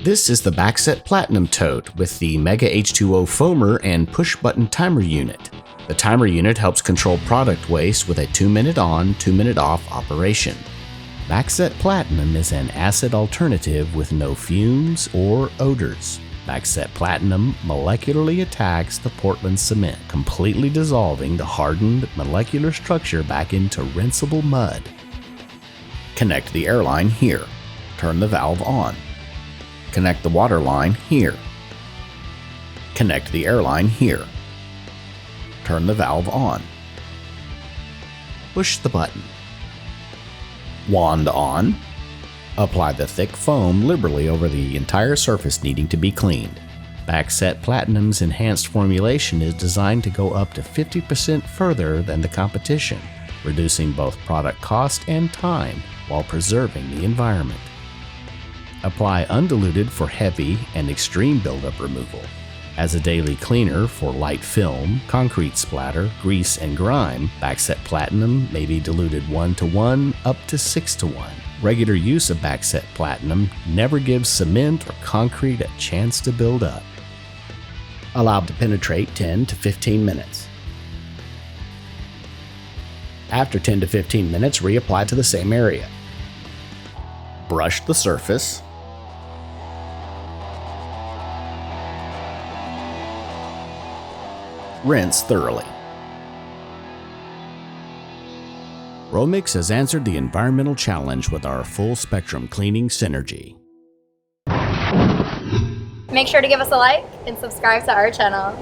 This is the Baxet Platinum Tote with the Mega H2O Foamer and push-button timer unit. The timer unit helps control product waste with a 2-minute on, 2-minute off operation. Baxet Platinum is an acid alternative with no fumes or odors. Baxet Platinum molecularly attacks the Portland cement, completely dissolving the hardened molecular structure back into rinsable mud. Connect the air line here. Turn the valve on. Connect the water line here. Connect the air line here. Turn the valve on. Push the button. Wand on. Apply the thick foam liberally over the entire surface needing to be cleaned. Baxet Platinum's enhanced formulation is designed to go up to 50% further than the competition, reducing both product cost and time while preserving the environment. Apply undiluted for heavy and extreme buildup removal. As a daily cleaner for light film, concrete splatter, grease, and grime, Baxet Platinum may be diluted 1:1 up to 6:1. Regular use of Baxet Platinum never gives cement or concrete a chance to build up. Allowed to penetrate 10 to 15 minutes. After 10 to 15 minutes, reapply to the same area. Brush the surface. Rinse thoroughly. Romix has answered the environmental challenge with our full spectrum cleaning synergy. Make sure to give us a like and subscribe to our channel.